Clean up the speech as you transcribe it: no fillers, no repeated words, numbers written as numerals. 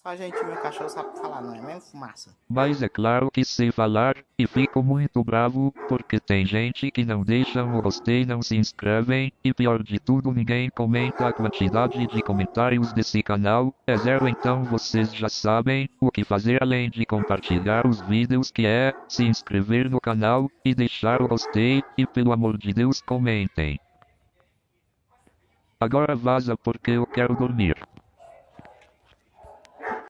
Só gente, meu cachorro sabe falar, não é mesmo, fumaça? Mas é claro que sei falar, e fico muito bravo, porque tem gente que não deixa o gostei, não se inscrevem, e pior de tudo ninguém comenta. A quantidade de comentários desse canal é zero, então vocês já sabem o que fazer além de compartilhar os vídeos, que é se inscrever no canal e deixar o gostei, e pelo amor de Deus comentem. Agora vaza porque eu quero dormir.